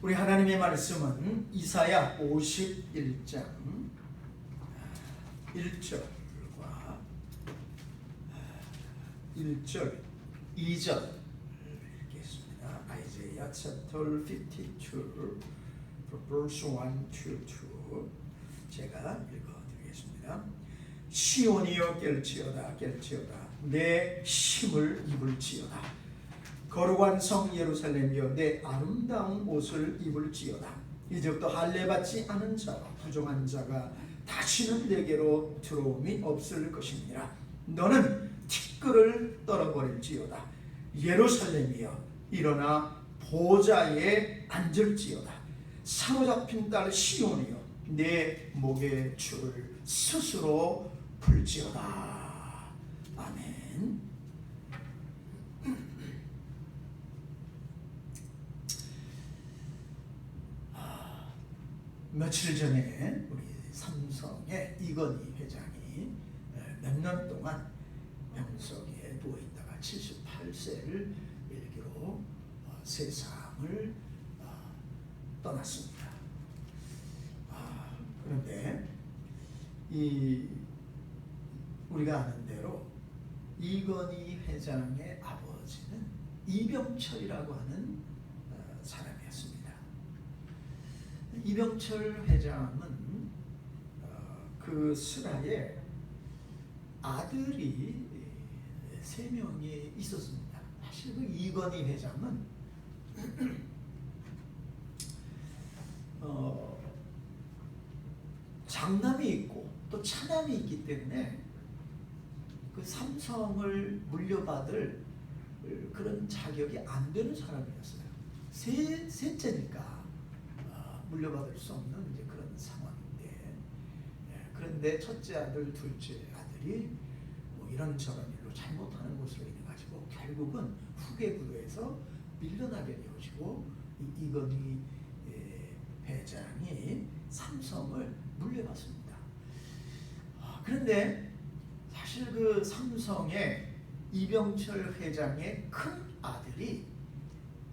우리 하나님의 말씀은 이사야 51장 1절과 1절, 2절 읽겠습니다. Isaiah chapter 52, verse 1 to 2 제가 읽어드리겠습니다. 시온이여 깰지어다 깰지어다 내 힘을 입을지어다. 거룩한 성 예루살렘이여 내 아름다운 옷을 입을지어다. 이제부터 할례받지 않은 자와 부정한 자가 다시는 내게로 들어옴이 없을 것이니라. 너는 티끌을 떨어버릴지어다. 예루살렘이여 일어나 보좌에 앉을지어다. 사로잡힌 딸 시온이여 내 목의 줄을 스스로 풀지어다. 아멘. 며칠 전에 우리 삼성의 이건희 회장이 몇 년 동안 병석에 누워있다가 78세를 일기로 세상을 떠났습니다. 그런데 우리가 아는 대로 이건희 회장의 아버지는 이병철이라고 하는 사람이었습니다. 이병철 회장은 그 슬하에 아들이 3명이 있었습니다. 사실 그 이건희 회장은 장남이 있고 또 차남이 있기 때문에 그 삼성을 물려받을 그런 자격이 안 되는 사람이었어요. 셋째니까 물려받을 수 없는 이제 그런 상황인데, 그런데 첫째 아들, 둘째 아들이 뭐 이런저런 일로 잘못하는 것으로 인해 가지고 결국은 후계 부도에서 밀려나게 되어지고 이건희 회장이 삼성을 물려받습니다. 그런데 사실 그 삼성의 이병철 회장의 큰 아들이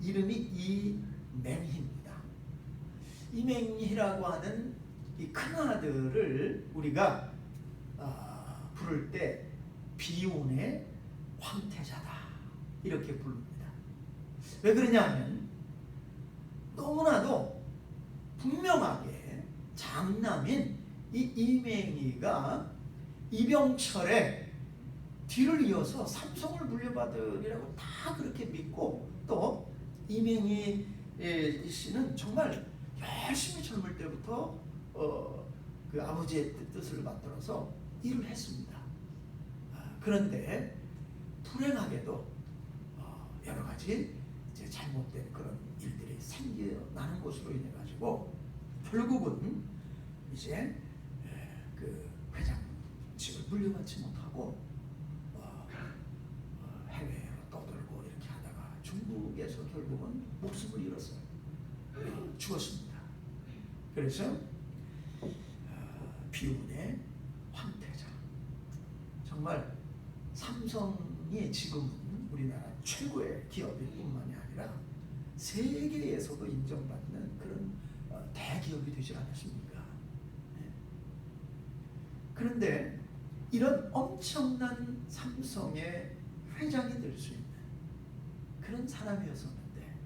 이름이 이맹희입니다. 이맹희라고 하는 이 큰 아들을 우리가 부를 때 비운의 황태자다 이렇게 부릅니다. 왜 그러냐면 너무나도 분명하게 장남인 이 이맹희가 이병철의 뒤를 이어서 삼성을 물려받으리라고 다 그렇게 믿고, 또 이맹희 씨는 정말 열심히 젊을 때부터 그 아버지의 뜻을 받들어서 일을 했습니다. 그런데 불행하게도 여러 가지 이제 잘못된 그런 일들이 생겨나는 것으로 인해 가지고 결국은 이제 그 회장직을 물려받지 못하고 해외로 떠돌고 이렇게 하다가 중국에서 결국은 목숨을 잃었어요. 죽었습니다. 그래서 비운의 황태자. 정말 삼성이 지금은 우리나라 최고의 기업일 뿐만이 아니라 세계에서도 인정받는 그런 대기업이 되지 않았습니까? 그런데 이런 엄청난 삼성의 회장이 될 수 있는 그런 사람이었었는데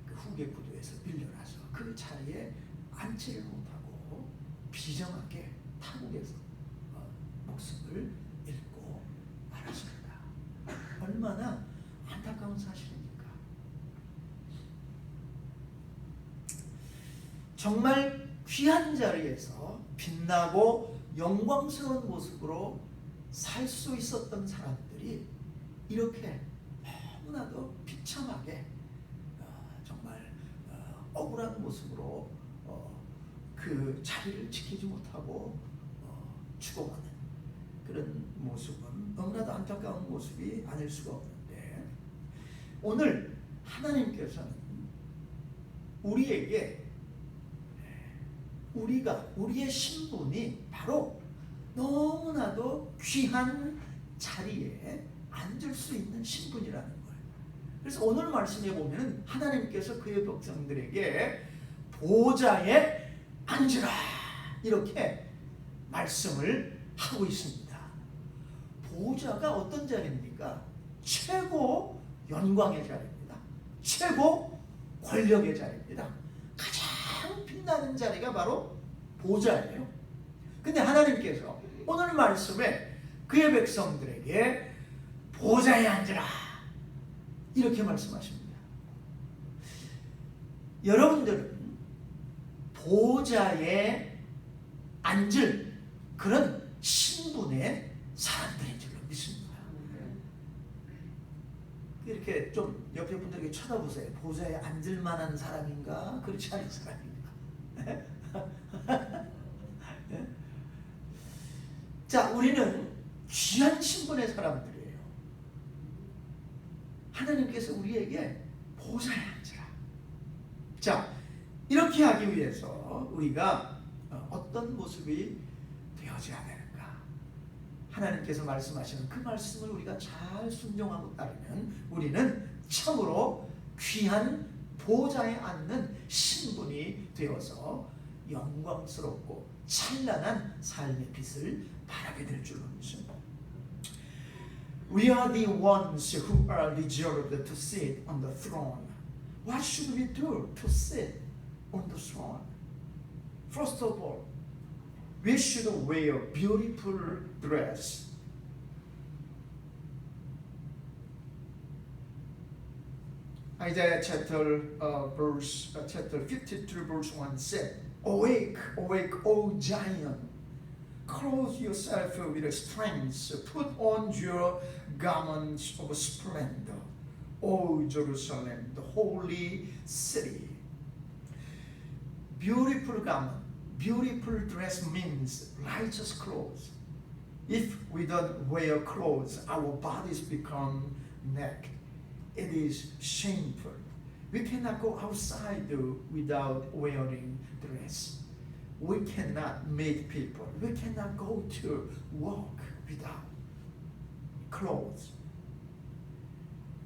그 후계 구도에서 밀려나서 그 자리에 앉지를 못하고 비정하게 타국에서 목숨을 잃고 말았습니다. 얼마나 안타까운 사실입니까? 정말 귀한 자리에서 빛나고 영광스러운 모습으로 살 수 있었던 사람들이 이렇게 너무나도 비참하게 정말 억울한 모습으로 그 자리를 지키지 못하고 죽어가는 그런 모습은 너무나도 안타까운 모습이 아닐 수가 없는데, 오늘 하나님께서는 우리에게 우리의 신분이 바로 너무나도 귀한 자리에 앉을 수 있는 신분이라는 걸 그래서 오늘 말씀에 보면 하나님께서 그의 백성들에게 보좌에 앉으라 이렇게 말씀을 하고 있습니다. 보좌가 어떤 자리입니까? 최고 영광의 자리입니다. 최고 권력의 자리입니다. 가장 빛나는 자리가 바로 보좌예요. 근데 하나님께서 오늘 말씀에 그의 백성들에게 보좌에 앉으라 이렇게 말씀하십니다. 여러분들은 보좌에 앉을 그런 신분의 사람들인 줄로 믿습니다. 이렇게 좀 옆에 분들에게 쳐다보세요. 보좌에 앉을 만한 사람인가? 그렇지 않은 사람인가? 자, 우리는 귀한 신분의 사람들이에요. 하나님께서 우리에게 보좌에 앉으라. 자, 이렇게 하기 위해서 우리가 어떤 모습이 되어져야 되는가? 하나님께서 말씀하시는 그 말씀을 우리가 잘 순종하고 따르면 우리는 참으로 귀한 보좌에 앉는 신분이 되어서 영광스럽고 찬란한 삶의 빛을 바라게 될 줄로 믿습니다. We are the ones who are deserved to sit on the throne. What should we do to sit on the throne? First of all, we should wear beautiful dress. Isaiah chapter 52 verse 1 said, Awake, awake, O Zion, clothe yourself with strength, put on your garments of splendor, O Jerusalem, the holy city. Beautiful garment, beautiful dress means righteous clothes. If we don't wear clothes, our bodies become naked. It is shameful. We cannot go outside without wearing dress. We cannot meet people. We cannot go to work without clothes.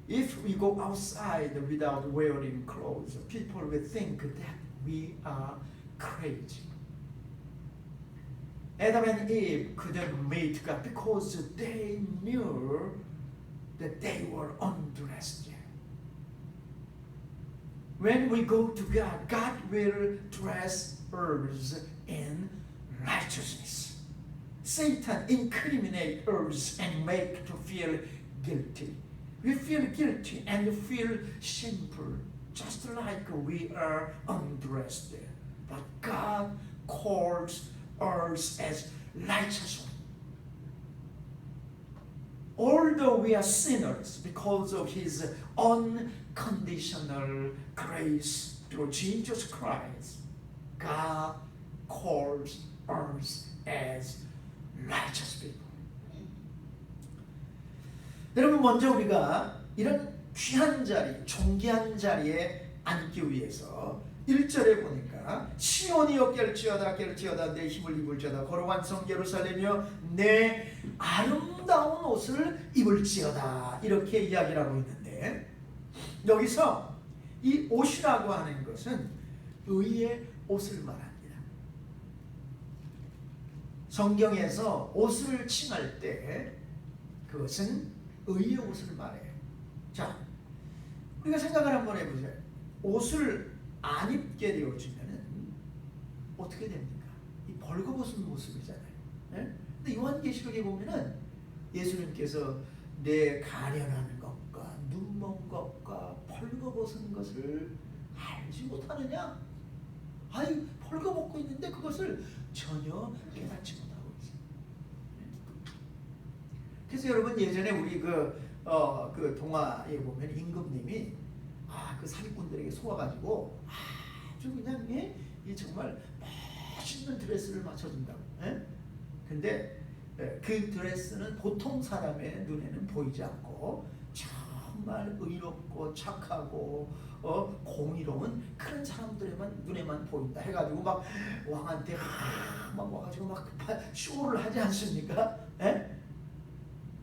If we go outside without wearing clothes, people will think that we are crazy. Adam and Eve couldn't meet God because they knew that they were undressed. When we go to God, God will dress us in righteousness. Satan incriminates us and make to feel guilty. We feel guilty and feel shameful, just like we are undressed. But God calls us as righteous ones. Although we are sinners, because of His unconditional grace through Jesus Christ, God calls us as righteous people. 여러분, 먼저 우리가 이런 귀한 자리, 존귀한 자리에 앉기 위해서 1절에 보니까 시온이여 깰지어다 깰지어다 내 힘을 입을지어다 거룩한 성 예루살렘이여 내 아름다운 옷을 입을지어다 이렇게 이야기를 하고 있는데, 여기서 이 옷이라고 하는 것은 의의 옷을 말합니다. 성경에서 옷을 칭할 때 그것은 의의 옷을 말해요. 자, 우리가 생각을 한번 해보세요. 옷을 안 입게 되어지면은 어떻게 됩니까? 이 벌거벗은 모습이잖아요. 네? 근데 요한계시록에 보면은 예수님께서 내 가련한 것과 눈먼 것과 벌거벗은 것을 알지 못하느냐? 아이, 벌거벗고 있는데 그것을 전혀 깨닫지 못하고 있어요. 그래서 여러분, 예전에 우리 그 동화에 보면 임금님이 그 사기꾼들에게 속아가지고 아주 그냥 이 정말 멋있는 드레스를 맞춰준다고. 근데 그 드레스는 보통 사람의 눈에는 보이지 않고 정말 의롭고 착하고 공의로운 그런 사람들에만 눈에만 보인다 해가지고 막 왕한테 막 와가지고 막 쇼를 하지 않습니까?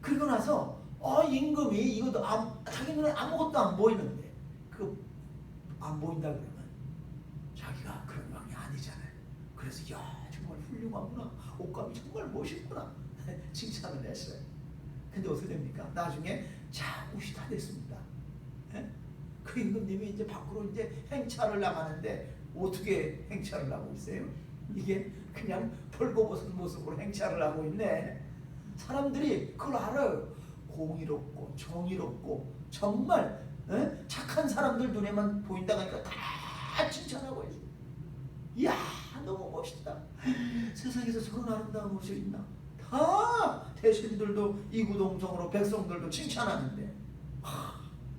그리고 나서 임금이 이것도 자기 눈에 아무것도 안 보이는데 그 안 보인다 그러면 자기가 그런 왕이 아니잖아요. 그래서 정말 훌륭하구나, 옷감이 정말 멋있구나 칭찬을 했어요. 근데 어떻게 됩니까? 나중에 옷이 다 됐습니다. 그 임금님이 이제 밖으로 이제 행차를 나가는데 어떻게 행차를 하고 있어요? 이게 그냥 벌거벗은 모습으로 행차를 하고 있네. 사람들이 그걸 알아요. 공의롭고 정의롭고 정말 착한 사람들 눈에만 보인다고 하니까 다 칭찬하고 있어요. 이야, 너무 멋있다. 세상에서 저런 아름다운 모습이 있나? 다 대신들도 이구동성으로 백성들도 칭찬하는데,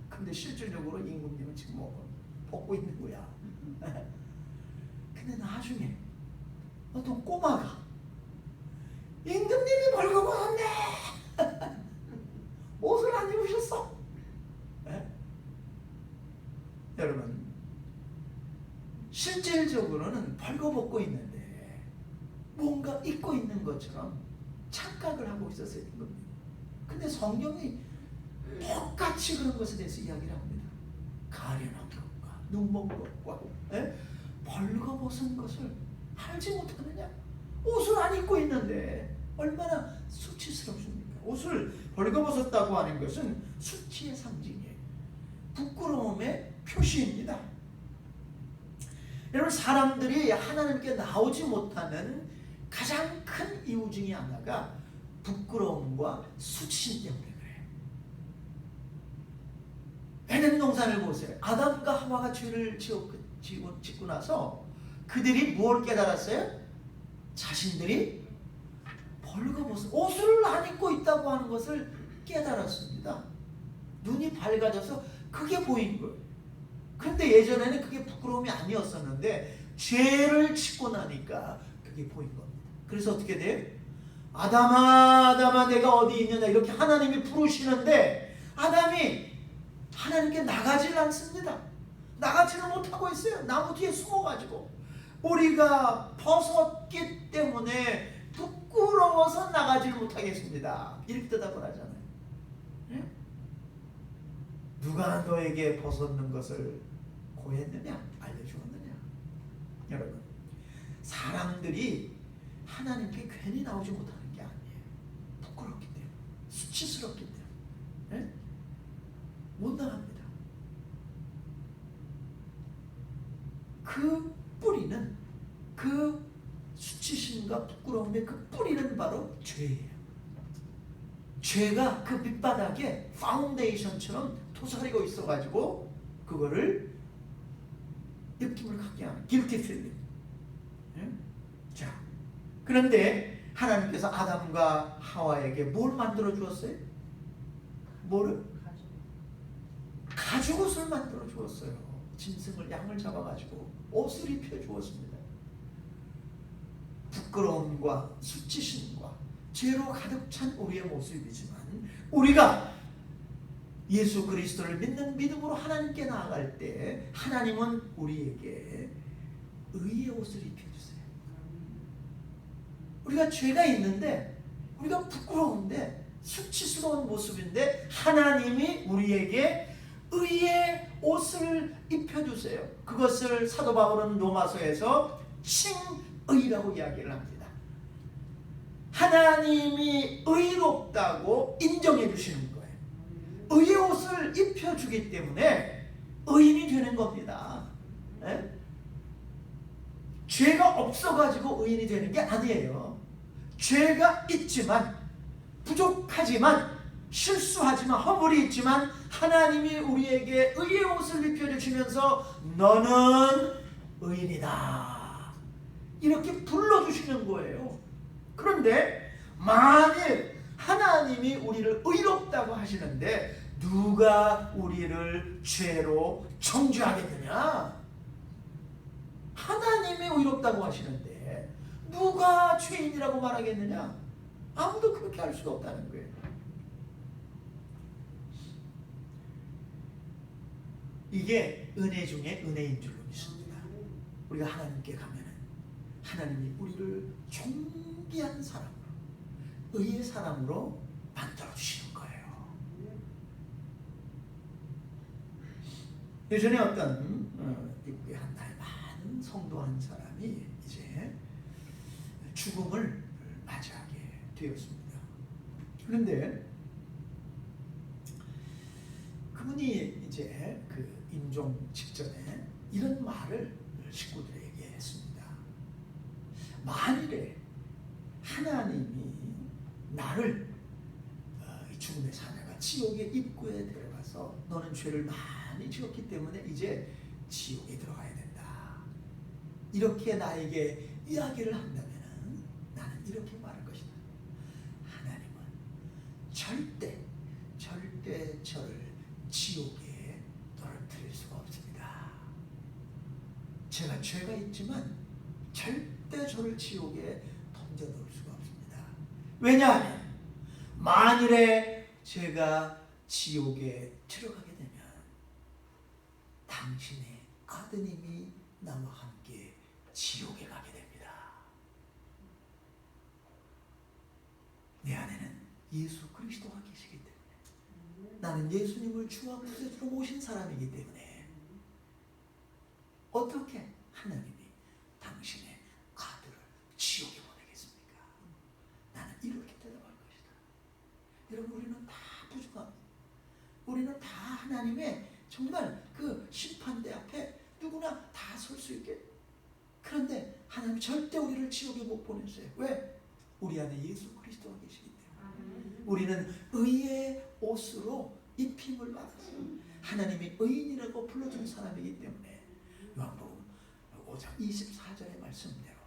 근데 실질적으로 임금님은 지금 벗고 있는 거야. 근데 나중에 어떤 꼬마가 임금님이 벌거벗었네 옷을 안 입으셨어. 여러분, 실질적으로는 벌거벗고 있는데 뭔가 입고 있는 것처럼 착각을 하고 있었어요, 임금님. 근데 성경이 똑같이 그런 것에 대해서 이야기를 합니다. 가련한 것과 눈먼 것과 벌거벗은 것을 알지 못하느냐? 옷을 안 입고 있는데 얼마나 수치스럽습니까? 옷을 벌거벗었다고 하는 것은 수치의 상징이에요. 부끄러움의 표시입니다. 여러분, 사람들이 하나님께 나오지 못하는 가장 큰 이유 중에 하나가 부끄러움과 수치 때문에 그래요. 에덴 동산을 보세요. 아담과 하와가 죄를 짓고 나서 그들이 뭘 깨달았어요? 자신들이 벌거벗은 옷을 안 입고 있다고 하는 것을 깨달았습니다. 눈이 밝아져서 그게 보인 거예요. 그런데 예전에는 그게 부끄러움이 아니었었는데 죄를 짓고 나니까 그게 보인 겁니다. 그래서 어떻게 돼요? 아담아, 아담아, 내가 어디 있느냐 이렇게 하나님이 부르시는데 아담이 하나님께 나가질 않습니다. 나가지를 못하고 있어요. 나무 뒤에 숨어가지고. 우리가 벗었기 때문에 부끄러워서 나가지를 못하겠습니다. 이렇게 대답을 하잖아요. 네? 누가 너에게 벗었는 것을 고했느냐? 알려주었느냐? 여러분, 사람들이 하나님께 괜히 나오지 못하는 게 아니에요. 부끄럽기 때문에, 수치스럽기 때문에 못 나갑니다. 그 뿌리는, 그 수치심과 부끄러움의 그 뿌리는 바로 죄예요. 죄가 그 밑바닥에 파운데이션처럼 토사리고 있어가지고 그거를 느낌을 갖게 하는 guilty feeling. 자, 그런데 하나님께서 아담과 하와에게 뭘 만들어 주었어요? 뭐를? 가죽옷을 만들어 주었어요. 짐승을, 양을 잡아가지고 옷을 입혀 주었습니다. 부끄러움과 수치심과 죄로 가득 찬 우리의 모습이지만 우리가 예수 그리스도를 믿는 믿음으로 하나님께 나아갈 때 하나님은 우리에게 의의 옷을 입혀주세요. 우리가 죄가 있는데, 우리가 부끄러운데, 수치스러운 모습인데 하나님이 우리에게 의의 옷을 입혀주세요. 그것을 사도 바울은 로마서에서 칭의라고 이야기를 합니다. 하나님이 의롭다고 인정해 주시는 거예요. 의의 옷을 입혀주기 때문에 의인이 되는 겁니다. 네? 죄가 없어가지고 의인이 되는 게 아니에요. 죄가 있지만, 부족하지만, 실수하지만, 허물이 있지만 하나님이 우리에게 의의 옷을 입혀주시면서 너는 의인이다 이렇게 불러주시는 거예요. 그런데 만일 하나님이 우리를 의롭다고 하시는데 누가 우리를 죄로 정죄하겠느냐? 하나님이 의롭다고 하시는데 누가 죄인이라고 말하겠느냐? 아무도 그렇게 할 수가 없다는 거예요. 이게 은혜 중에 은혜인 줄로 믿습니다. 우리가 하나님께 가면은 하나님이 우리를 존귀한 사람으로, 의의 사람으로 만들어 주시는 거예요. 예전에 어떤 미국의 한 나이 많은 성도 한 사람이 이제 죽음을 맞이하게 되었습니다. 그런데 그분이 이제 그 임종 직전에 이런 말을 식구들에게 했습니다. 만일에 하나님이 나를 이 죽음의 사내가 지옥의 입구에 들어가서 너는 죄를 많이 지었기 때문에 이제 지옥에 들어가야 된다, 이렇게 나에게 이야기를 한다면 나는 이렇게 말할 것이다. 하나님은 절대 저를 지옥에 떨어뜨릴 수가 없습니다. 제가 죄가 있지만 절대 저를 지옥에 던져놓을 수가 없습니다. 왜냐하면 만일에 제가 지옥에 들어가게 되면 당신의 아드님이 나와 함께 지옥에 가게 됩니다. 내 안에는 예수 그리스도가 계시기 때문에, 나는 예수님을 주와 구세주로 모신 사람이기 때문에 어떻게 하나님이 당신의 아들을 지옥에 보내겠습니까? 나는 이렇게 대답할 것이다. 여러분, 우리는 다 부족합니다. 우리는 다 하나님의 정말 그 심판대 앞에 누구나 다 설 수 있게. 그런데 하나님 절대 우리를 지옥에 못 보내세요. 왜? 우리 안에 예수 그리스도가 계시기 때문에. 우리는 의의 옷으로 입힘을 받았어요. 하나님이 의인이라고 불러준 사람이기 때문에 요한복음 5장 24절의 말씀대로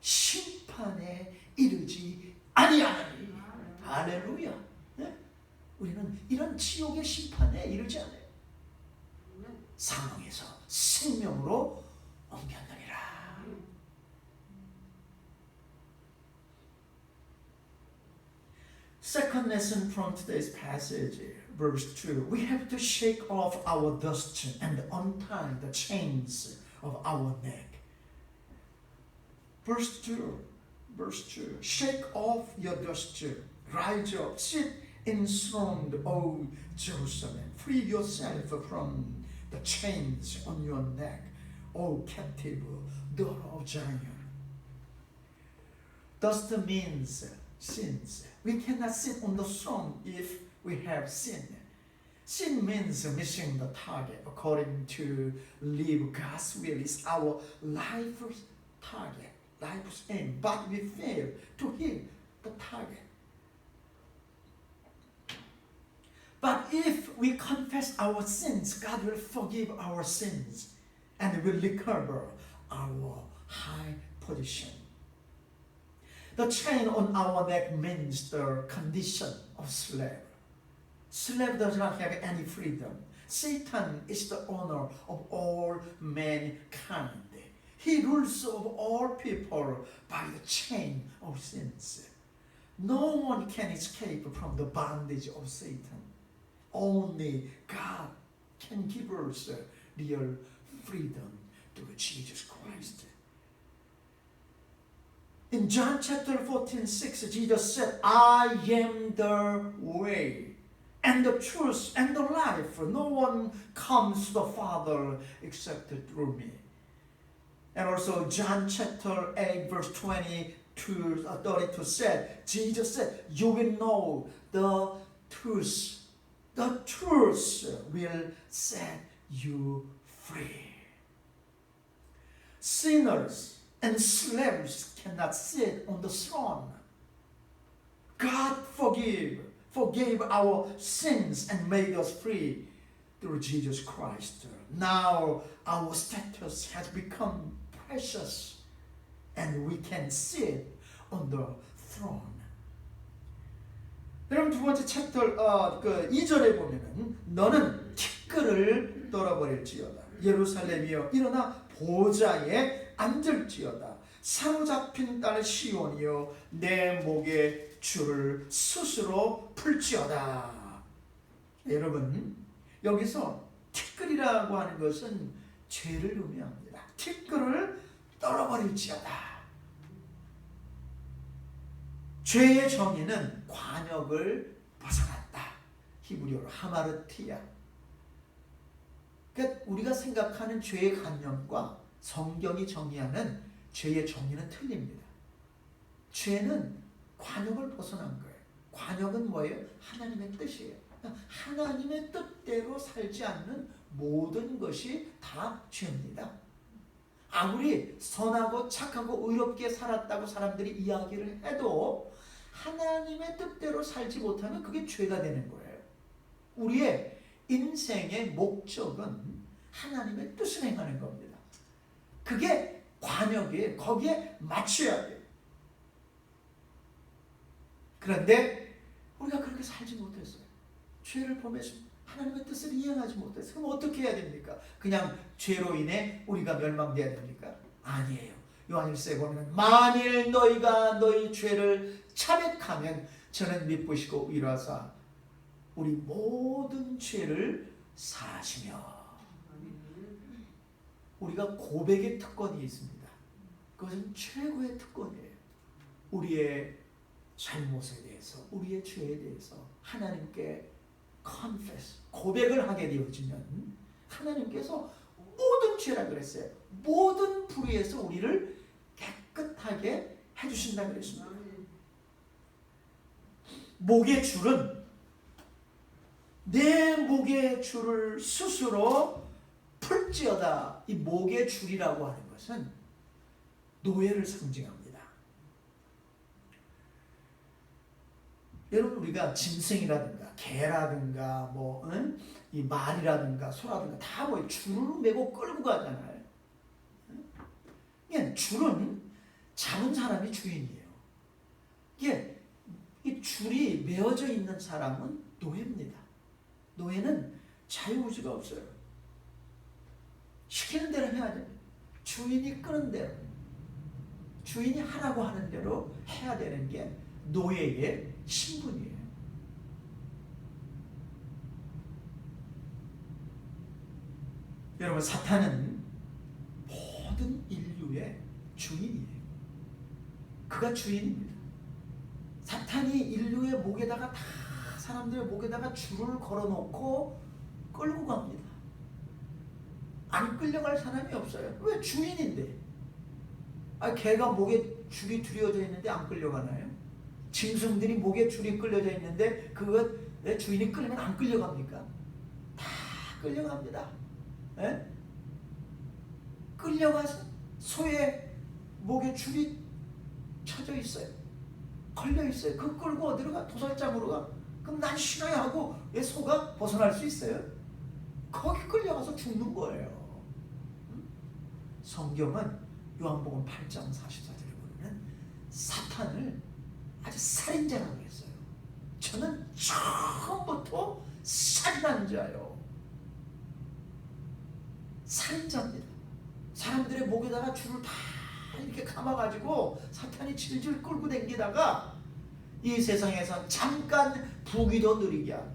심판에 이르지 아니하나니. 할렐루야. 네? 우리는 이런 지옥의 심판에 이르지 않아요. 사망에서 생명으로 옮겼느니라. Second lesson from today's passage, verse 2. We have to shake off our dust and untie the chains of our neck. Verse 2. Shake off your dust, rise up, sit enthroned, O Jerusalem. Free yourself from the chains on your neck, O captive daughter of Zion. Dust means sins. We cannot sit on the throne if we have sin. Sin means missing the target. According to live God's will is our life's target, life's aim, but we fail to hit the target. But if we confess our sins, God will forgive our sins and will recover our high position. The chain on our neck means the condition of slave. Slave does not have any freedom. Satan is the owner of all mankind. He rules over all people by the chain of sins. No one can escape from the bondage of Satan. Only God can give us real freedom through Jesus Christ. In John chapter 14:6, Jesus said, I am the way and the truth and the life. No one comes to the Father except through me. And also John chapter 8 verse 32 said, Jesus said, you will know the truth. The truth will set you free. Sinners and slaves cannot sit on the throne. God forgave our sins and made us free through Jesus Christ. Now our status has become precious and we can sit on the throne. 여러분, 두 번째 챕터 2절에 보면은 너는 티끌을 떨어버릴지어다. 예루살렘이여 일어나 보좌에 앉을지어다. 사로잡힌 딸 시온이여 내 목에 줄을 스스로 풀지어다. 여러분, 여기서 티끌이라고 하는 것은 죄를 의미합니다. 티끌을 떨어버릴지어다. 죄의 정의는 관역을 벗어났다. 히브리어로 하마르티야. 그러니까 우리가 생각하는 죄의 관념과 성경이 정의하는 죄의 정의는 틀립니다. 죄는 관역을 벗어난 거예요. 관역은 뭐예요? 하나님의 뜻이에요. 하나님의 뜻대로 살지 않는 모든 것이 다 죄입니다. 아무리 선하고 착하고 의롭게 살았다고 사람들이 이야기를 해도 하나님의 뜻대로 살지 못하면 그게 죄가 되는 거예요. 우리의 인생의 목적은 하나님의 뜻을 행하는 겁니다. 그게 관역이에요. 거기에 맞춰야 돼요. 그런데 우리가 그렇게 살지 못했어요. 죄를 범해서 하나님의 뜻을 이행하지 못했어요. 그럼 어떻게 해야 됩니까? 그냥 죄로 인해 우리가 멸망돼야 됩니까? 아니에요. 요한일서에 보면 만일 너희가 너희 죄를 자백하면 저는 미쁘시고 의로하사 우리 모든 죄를 사하시며. 우리가 고백의 특권이 있습니다. 그것은 최고의 특권이에요. 우리의 잘못에 대해서, 우리의 죄에 대해서 하나님께 confess, 고백을 하게 되어지면 하나님께서 모든 죄라 그랬어요. 모든 불의에서 우리를 깨끗하게 해주신다 그랬습니다. 목의 줄은 내 목의 줄을 스스로 풀지어다. 이 목의 줄이라고 하는 것은 노예를 상징합니다. 여러분, 우리가 짐승이라든가 개라든가 이 말이라든가 소라든가 다 줄을 메고 끌고 가잖아요. 그러니까 줄은 잡은 사람이 주인이에요. 이게 이 줄이 메어져 있는 사람은 노예입니다. 노예는 자유의지가 없어요. 시키는 대로 해야 됩니다. 주인이 끄는 대로, 주인이 하라고 하는 대로 해야 되는 게 노예의 신분이에요. 여러분, 사탄은 모든 인류의 주인이에요. 그가 주인입니다. 사탄이 인류의 목에다가 다 사람들의 목에다가 줄을 걸어놓고 끌고 갑니다. 안 끌려갈 사람이 없어요. 왜? 주인인데. 개가 목에 줄이 들여져 있는데 안 끌려가나요? 짐승들이 목에 줄이 끌려져 있는데 그거 내 주인이 끌면 안 끌려갑니까? 다 끌려갑니다. 에? 끌려가서 소의 목에 줄이 쳐져 있어요. 걸려 있어요. 그거 끌고 어디로 가? 도살장으로 가? 그럼 난 싫어야 하고 왜 소가 벗어날 수 있어요? 거기 끌려가서 죽는 거예요. 성경은 요한복음 8장 44절에 보면 사탄을 아주 살인자라고 했어요. 저는 처음부터 살인한 자요. 살인자입니다. 사람들의 목에다가 줄을 다 이렇게 감아가지고 사탄이 질질 끌고 다니다가 이 세상에선 잠깐 부귀도 누리게 하고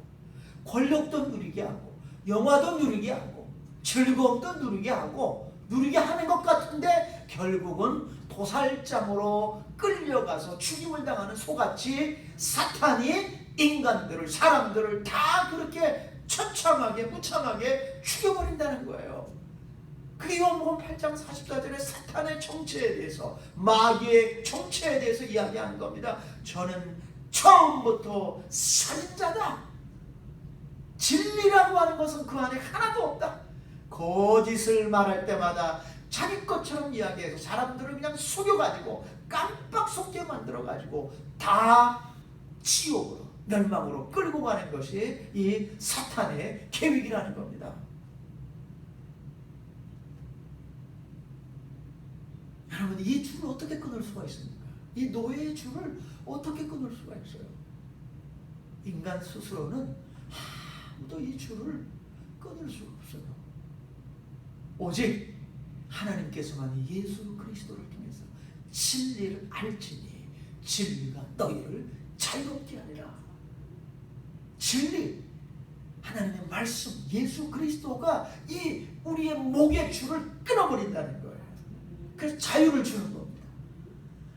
권력도 누리게 하고 영화도 누리게 하고 즐거움도 누리게 하고 누리게 하는 것 같은데 결국은 도살장으로 끌려가서 죽임을 당하는 소같이 사탄이 인간들을, 사람들을 다 그렇게 처참하게 무참하게 죽여버린다는 거예요. 그게 요한복음 8장 44절에 사탄의 정체에 대해서, 마귀의 정체에 대해서 이야기하는 겁니다. 저는 처음부터 살인자다. 진리라고 하는 것은 그 안에 하나도 없다. 거짓을 말할 때마다 자기 것처럼 이야기해서 사람들을 그냥 속여가지고 깜빡 속게 만들어가지고 다 지옥으로, 멸망으로 끌고 가는 것이 이 사탄의 계획이라는 겁니다. 여러분, 이 줄을 어떻게 끊을 수가 있습니까? 이 노예의 줄을 어떻게 끊을 수가 있어요? 인간 스스로는 아무도 이 줄을 끊을 수가 없어요. 오직 하나님께서만 예수 그리스도를 통해서 진리를 알지니 진리가 너희를 자유롭게 하리라. 진리, 하나님의 말씀, 예수 그리스도가 이 우리의 목의 줄을 끊어버린다는 거예요. 그래서 자유를 주는 겁니다.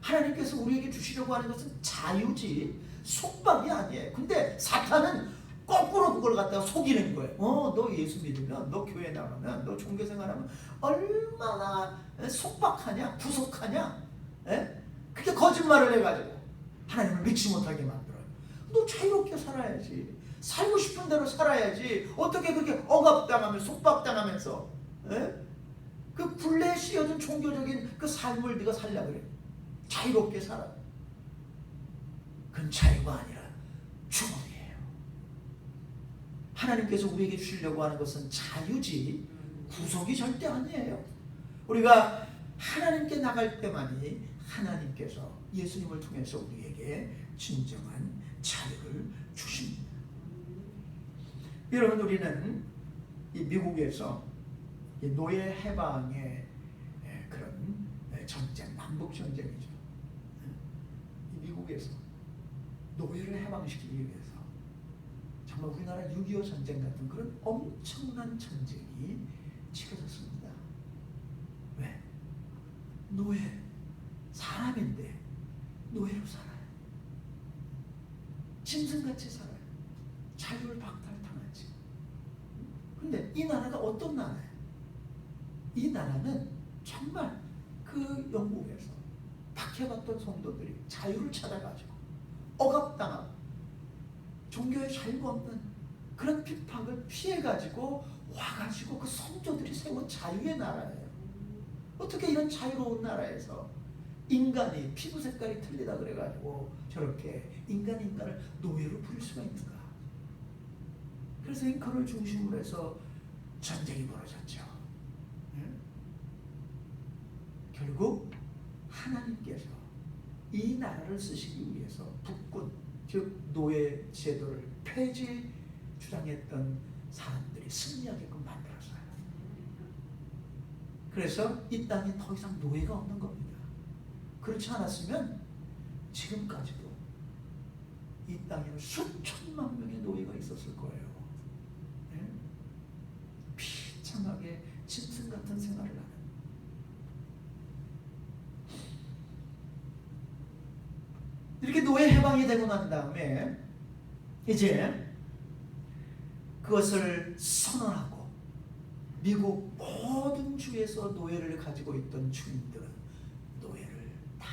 하나님께서 우리에게 주시려고 하는 것은 자유지 속박이 아니에요. 근데 사탄은 꼭 거꾸로 그걸 갖다가 속이는 거예요. 너 예수 믿으면, 너 교회 나가면, 너 종교생활하면 얼마나 속박하냐, 구속하냐. 에? 그렇게 거짓말을 해가지고 하나님을 믿지 못하게 만들어요. 너 자유롭게 살아야지. 살고 싶은 대로 살아야지. 어떻게 그렇게 억압당하면서 속박당하면서 그 굴레에 씌어진 종교적인 그 삶을 네가 살려고 그래. 자유롭게 살아. 그건 자유가 아니라 주권이에요. 하나님께서 우리에게 주시려고 하는 것은 자유지 구속이 절대 아니에요. 우리가 하나님께 나갈 때만이 하나님께서 예수님을 통해서 우리에게 진정한 자유를 주십니다. 여러분, 우리는 이 미국에서 이 노예 해방의 그런 전쟁, 남북 전쟁이죠. 이 미국에서 노예를 해방시키기 위해서 정말 우리나라 6.25 전쟁 같은 그런 엄청난 전쟁이 치러졌습니다. 왜? 노예, 사람인데 노예로 살아요. 짐승같이 살아요. 자유를 박탈당하지. 근데 이 나라가 어떤 나라예요? 이 나라는 정말 그 영국에서 박해받던 성도들이 자유를 찾아가지고 억압당하고 종교의 자유가 없는 그런 핍박을 피해가지고 와가지고 그 성도들이 세운 자유의 나라예요. 어떻게 이런 자유로운 나라에서 인간이 피부 색깔이 틀리다 그래가지고 저렇게 인간을 노예로 부릴 수가 있는가? 그래서 링컨을 중심으로 해서 전쟁이 벌어졌죠. 결국 하나님께서 이 나라를 쓰시기 위해서 북군, 즉 노예 제도를 폐지 주장했던 사람들이 승리하게끔 만들었어요. 그래서 이 땅에 더 이상 노예가 없는 겁니다. 그렇지 않았으면 지금까지도 이 땅에는 수천만 명의 노예가 있었을 거예요. 네? 비참하게 짐승 같은 생활을 하는. 이렇게 노예 해방이 되고 난 다음에 이제 그것을 선언하고 미국 모든 주에서 노예를 가지고 있던 주인들은 노예를 다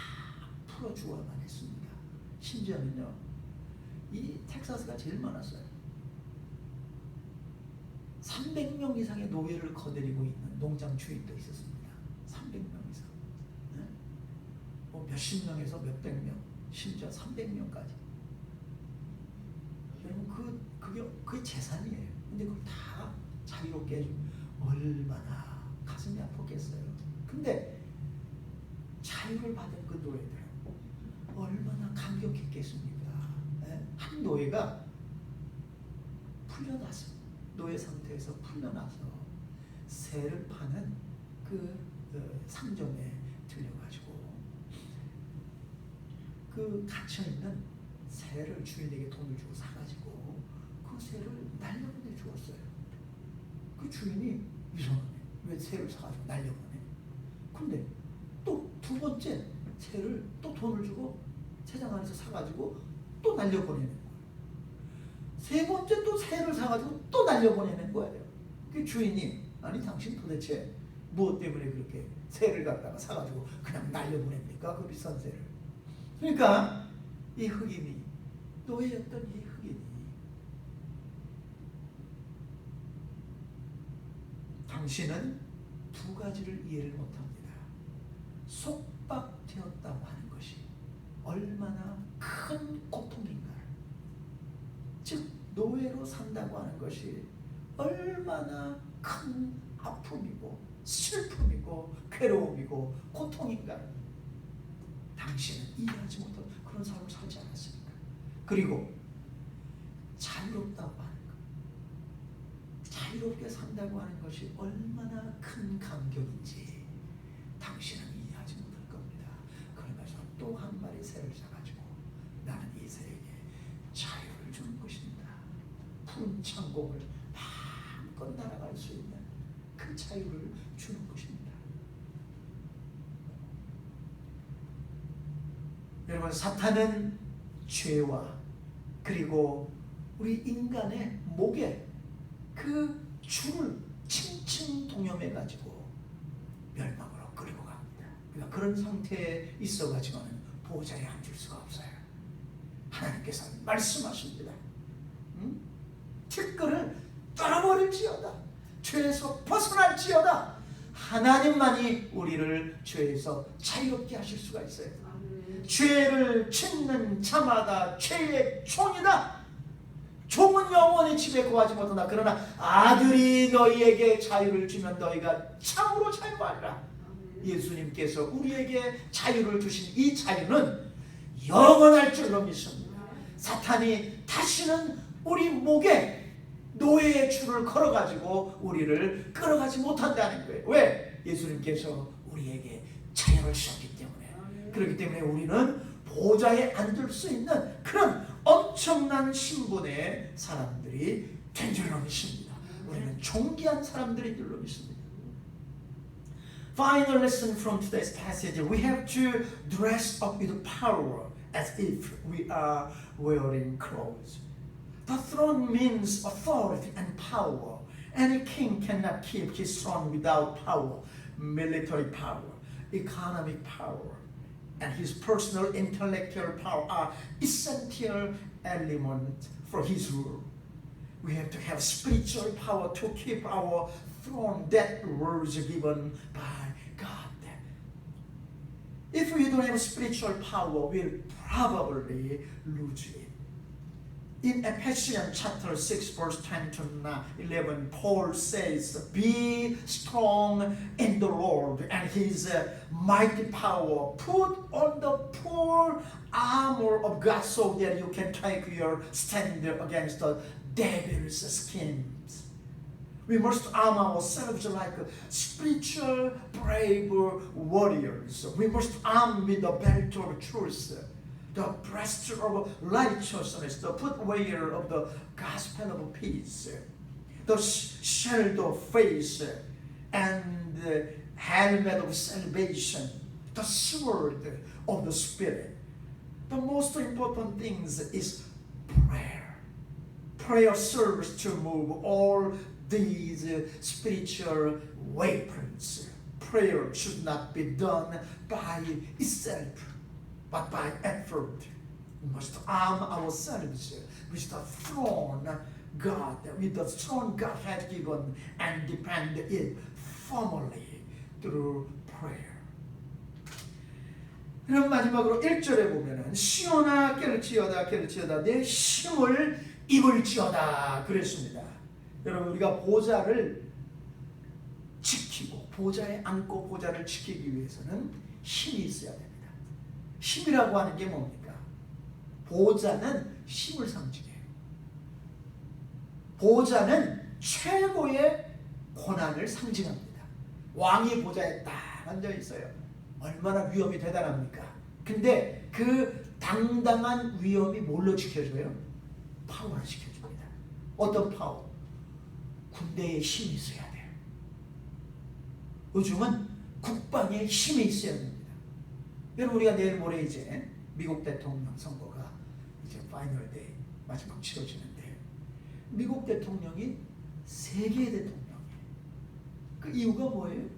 풀어주어야만 했습니다. 심지어는요, 이 텍사스가 제일 많았어요. 300명 이상의 노예를 거느리고 있는 농장 주인도 있었습니다. 300명 이상. 네? 뭐 몇십 명에서 몇백 명, 심지어 300명까지. 여러분, 그게 재산이에요. 근데 그걸 다 자유롭게 해주고 얼마나 가슴이 아팠겠어요. 근데 자유를 받은 그 노예들은 얼마나 감격했겠습니까? 네? 한 노예가 풀려나서, 노예 상태에서 풀려나서 새를 파는 그 상점에 들려가지고 그 갇혀있는 새를 주인에게 돈을 주고 사가지고 그 새를 날려보내 주었어요. 그 주인이 이상하네. 왜 새를 사가지고 날려보내? 근데 또 두 번째 새를 또 돈을 주고 새장 안에서 사가지고 또 날려보내는 거예요. 세 번째 또 새를 사가지고 또 날려보내는 거예요. 그 주인이, 아니 당신 도대체 무엇 때문에 그렇게 새를 갖다가 사가지고 그냥 날려보냅니까? 그 비싼 새를. 그러니까 이 흑인이, 노예였던 이 흑인이 당신은 두 가지를 이해를 못합니다. 속박되었다고 하는 것이 얼마나 큰 고통인가를, 즉 노예로 산다고 하는 것이 얼마나 큰 아픔이고 슬픔이고 괴로움이고 고통인가를 당신은 이해하지 못하고 그런 삶을 살지 않았습니까? 그리고 자유롭다고 하는 것, 자유롭게 산다고 하는 것이 얼마나 큰 감격인지 당신은 이해하지 못할 겁니다. 그러면서 또 한 마리 새를 사가지고 나는 이 새에게 자유를 주는 것입니다. 푸른 창공을 마음껏 날아갈 수 있는 그 자유를 주는 것입니다. 여러분, 사탄은 죄와 그리고 우리 인간의 목에 그 줄을 층층 동여매 가지고 멸망으로 끌고 갑니다. 그러니까 그런 상태에 있어 가지고는 보좌에 앉을 수가 없어요. 하나님께서 말씀하십니다. 티끌을 떨어버릴지어다, 죄에서 벗어날지어다. 하나님만이 우리를 죄에서 자유롭게 하실 수가 있어요. 죄를 짓는 자마다 죄의 종이다. 종은 영원히 집에 거하지 못한다. 그러나 아들이 너희에게 자유를 주면 너희가 참으로 자유하리라. 예수님께서 우리에게 자유를 주신 이 자유는 영원할 줄로 믿습니다. 사탄이 다시는 우리 목에 노예의 줄을 걸어가지고 우리를 끌어가지 못한다는 거예요. 왜? 예수님께서 우리에게 자유를 주셨기 때문에. 그렇기 때문에 우리는 보좌에 앉을 수 있는 그런 엄청난 신분의 사람들이 된 줄로 믿습니다. 우리는 존귀한 사람들인 줄로 믿습니다. Final lesson from today's passage. We have to dress up with power as if we are wearing clothes. The throne means authority and power. Any king cannot keep his throne without power, military power, economic power, and his personal intellectual power are essential elements for his rule. We have to have spiritual power to keep our throne that was given by God. If we don't have spiritual power, we'll probably lose it. In Ephesians chapter 6 verse 10 to 11, Paul says, be strong in the Lord and his mighty power. Put on the full armor of God so that you can take your stand against the devil's schemes. We must arm ourselves like spiritual brave warriors. We must arm with the belt of truth, the breast of righteousness, the footwear of the gospel of peace, the shield of faith, and the helmet of salvation, the sword of the Spirit. The most important thing is prayer. Prayer serves to move all these spiritual weapons. Prayer should not be done by itself, but by effort. We must arm ourselves with the throne God, with the throne God has given, and depend it firmly through prayer. 그럼 마지막으로 1절에 보면은 시온아 깨르치어다 깨르치어다 내 힘을 입을지어다 그랬습니다. 여러분 우리가 보좌를 지키고 보좌에 앉고 보좌를 지키기 위해서는 힘이 있어야 됩니다. 힘이라고 하는 게 뭡니까? 보좌는 힘을 상징해요. 보좌는 최고의 고난을 상징합니다. 왕이 보좌에 딱 앉아 있어요. 얼마나 위험이 대단합니까? 근데 그 당당한 위험이 뭘로 지켜줘요? 파워를 지켜줍니다. 어떤 파워? 군대에 힘이 있어야 돼요. 요즘은 국방에 힘이 있어야 됩니다. 여러분 우리가 내일 모레 이제 미국 대통령 선거가 이제 파이널 데이 마지막 치러지는데 미국 대통령이 세계의 대통령이에요. 그 이유가 뭐예요?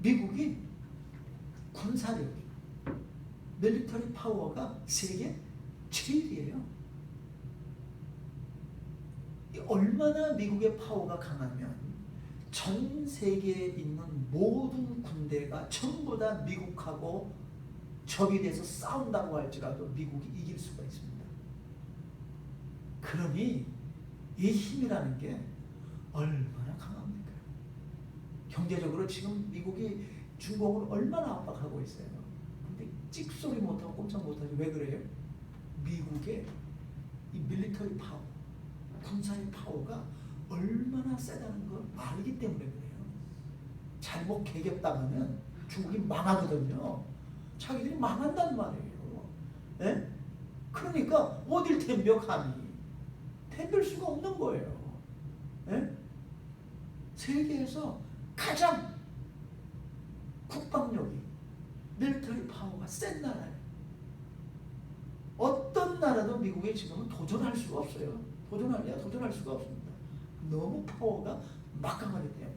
미국이 군사력이 밀리터리 파워가 세계 제일이에요. 얼마나 미국의 파워가 강하면 전 세계에 있는 모든 군대가 전부 다 미국하고 적이 돼서 싸운다고 할지라도 미국이 이길 수가 있습니다. 그러니 이 힘이라는 게 얼마나 강합니까? 경제적으로 지금 미국이 중국을 얼마나 압박하고 있어요. 근데 찍소리 못하고 꼼짝 못하지. 왜 그래요? 미국의 이 밀리터리 파워, 군사의 파워가 얼마나 세다는 걸 알기 때문에 그래요. 잘못 개geb당하면 중국이 망하거든요. 자기들이 망한단 말이에요. 예? 그러니까 어딜 덤벼 감히 덤빌 수가 없는 거예요. 예? 세계에서 가장 국방력이 밀리터리 파워가 센 나라예요. 어떤 나라도 미국에 지금은 도전할 수가 없어요. 도전할 수가 없습니다. 너무 파워가 막강하기 때문에.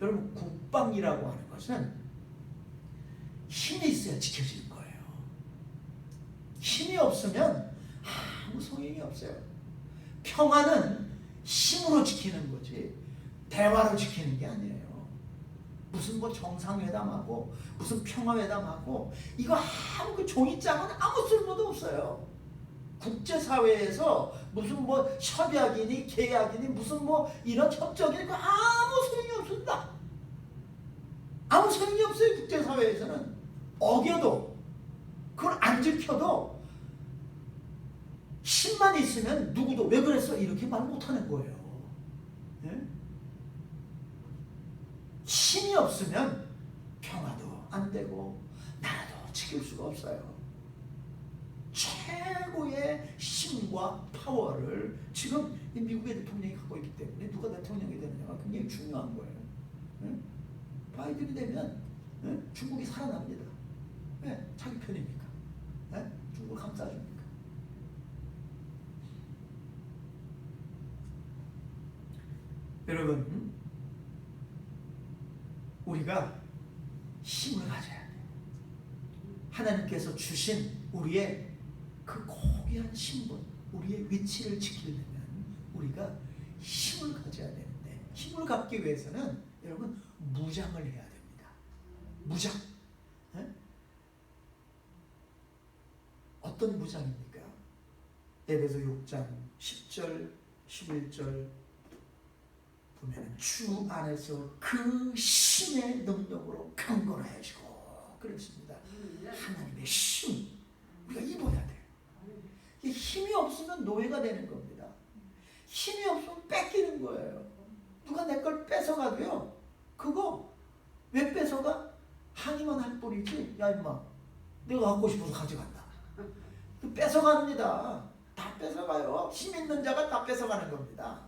여러분, 국방이라고 하는 것은 힘이 있어야 지켜지는 거예요. 힘이 없으면 아무 소용이 없어요. 평화는 힘으로 지키는 거지 대화로 지키는 게 아니에요. 무슨 뭐 정상회담하고 무슨 평화회담하고 이거 아무 그 종이장은 아무 쓸모도 없어요. 국제사회에서 무슨 뭐 협약이니 계약이니 무슨 뭐 이런 협정이니 아무 소용이 없습니다. 아무 소용이 없어요. 국제사회에서는 어겨도 그걸 안 지켜도 힘만 있으면 누구도 왜 그랬어 이렇게 말 못하는 거예요. 네? 힘이 없으면 평화도 안 되고 나라도 지킬 수가 없어요. 최고의 힘과 파워를 지금 미국의 대통령이 갖고 있기 때문에 누가 대통령이 되느냐가 굉장히 중요한 거예요. 네? 바이든이 되면 네? 중국이 살아납니다. 네? 자기 편입니까? 네? 중국을 감싸줍니까? 여러분, 우리가 힘을 가져야 돼요. 하나님께서 주신 우리의 그 고귀한 신분, 우리의 위치를 지키려면 우리가 힘을 가져야 되는데, 힘을 갖기 위해서는 여러분 무장을 해야 됩니다. 무장. 네? 어떤 무장입니까? 에베소 6장 10절 11절 보면 주 안에서 그 신의 능력으로 강건하시고 그렇습니다. 하나님의 힘 우리가 입어야 돼요. 힘이 없으면 노예가 되는 겁니다. 힘이 없으면 뺏기는 거예요. 누가 내 걸 뺏어가도요. 그거 왜 뺏어가? 항의만 할 뿐이지. 야 임마 내가 갖고 싶어서 가져간다. 뺏어갑니다. 다 뺏어가요. 힘 있는 자가 다 뺏어가는 겁니다.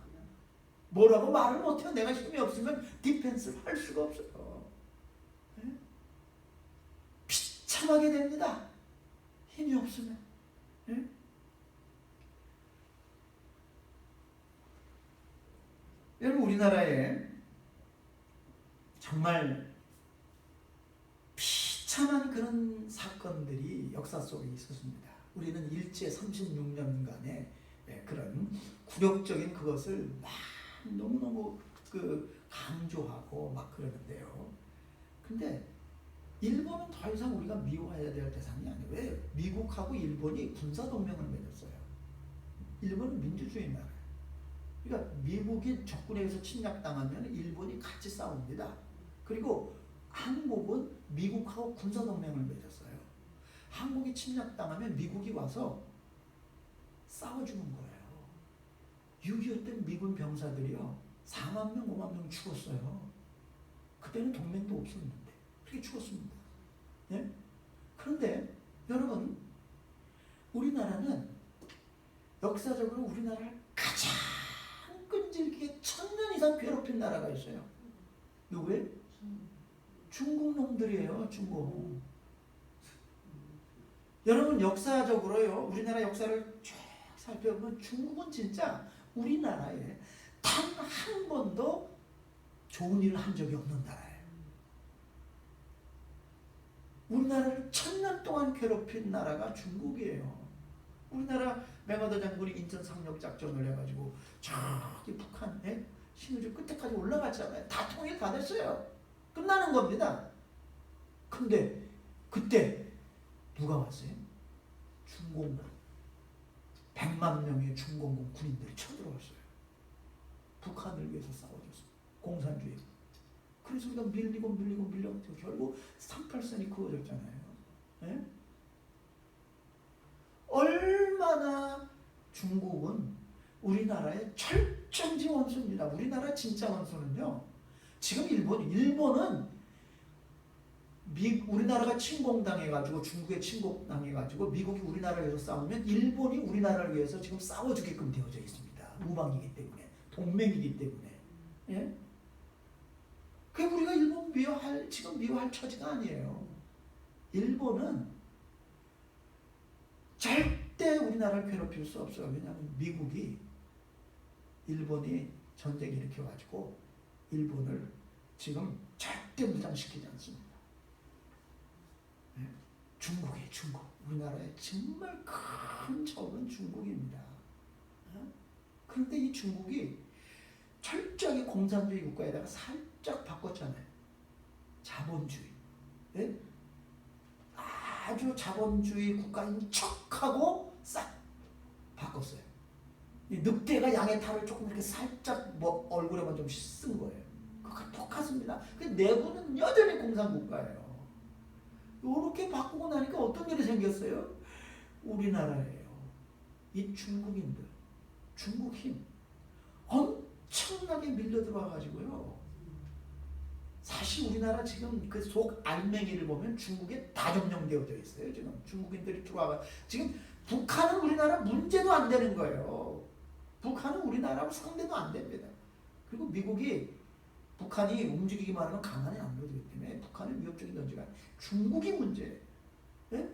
뭐라고 말을 못해요. 내가 힘이 없으면 디펜스를 할 수가 없어요. 네? 비참하게 됩니다. 힘이 없으면. 네? 여러분 우리나라에 정말 비참한 그런 사건들이 역사 속에 있었습니다. 우리는 일제 36년간의 그런 굴욕적인 그것을 막 너무너무 강조하고 막 그러는데요. 근데 일본은 더 이상 우리가 미워해야 될 대상이 아니에요. 왜? 미국하고 일본이 군사동맹을 맺었어요. 일본은 민주주의 나라예요. 그러니까 미국이 적군에게서 침략당하면 일본이 같이 싸웁니다. 그리고 한국은 미국하고 군사동맹을 맺었어요. 한국이 침략당하면 미국이 와서 싸워주는 거예요. 6.25 때 미군 병사들이요 4만 명, 5만 명 죽었어요. 그때는 동맹도 없었는데 그렇게 죽었습니다. 예? 그런데 여러분 우리나라는 역사적으로 우리나라를 가장 끈질기게 1000년 이상 괴롭힌 나라가 있어요. 누구예요? 중국 놈들이에요. 중국. 여러분 역사적으로요 우리나라 역사를 쭉 살펴보면 중국은 진짜 우리나라에 단 한 번도 좋은 일을 한 적이 없는 나라예요. 우리나라를 1000년 동안 괴롭힌 나라가 중국이에요. 우리나라 맹어더 장군이 인천 상륙 작전을 해가지고 저기 북한에 신의주 끝에까지 올라갔잖아요. 다 통일 다 됐어요. 끝나는 겁니다. 근데 그때 누가 왔어요? 중공군 100만 명의 중공군 군인들이 쳐들어왔어요. 북한을 위해서 싸워줬어요. 공산주의. 그래서 우리가 밀리고 결국 38선이 그어졌잖아요. 네? 얼마나 중국은 우리나라의 철저히 원수입니다. 우리나라 진짜 원수는요. 지금 일본은 우리나라가 침공당해가지고 중국에 침공당해가지고 미국이 우리나라를 위해서 싸우면 일본이 우리나라를 위해서 지금 싸워주게끔 되어져 있습니다. 우방이기 때문에 동맹이기 때문에. 예? 그게 우리가 일본 지금 미워할 처지가 아니에요. 일본은 절대 우리나라를 괴롭힐 수 없어요. 왜냐하면 미국이 일본이 전쟁 일으켜가지고 일본을 지금 절대 무장시키지 않습니다. 네? 중국이에요. 중국. 우리나라의 정말 큰 적은 중국입니다. 네? 그런데 이 중국이 철저하게 공산주의 국가에다가 살짝 바꿨잖아요. 자본주의. 네? 아주 자본주의 국가인 척하고 싹 바꿨어요. 이 늑대가 양의 탈을 조금 이렇게 살짝 뭐 얼굴에만 좀 쓴 거예요. 그거 똑같습니다. 그 내부는 여전히 공산국가예요. 이렇게 바꾸고 나니까 어떤 일이 생겼어요? 우리나라예요. 이 중국인들, 중국 힘 엄청나게 밀려 들어와가지고요. 사실 우리나라 지금 그 속 알맹이를 보면 중국에 다 점령되어져 있어요. 지금 중국인들이 들어와가 지금 북한은 우리나라 문제도 안 되는 거예요. 북한은 우리나라하고 상대도 안 됩니다. 그리고 미국이 북한이 움직이기만 하면 가만히 안 둬두기 때문에 북한은 위협적인 존재가 중국이 문제예요. 예?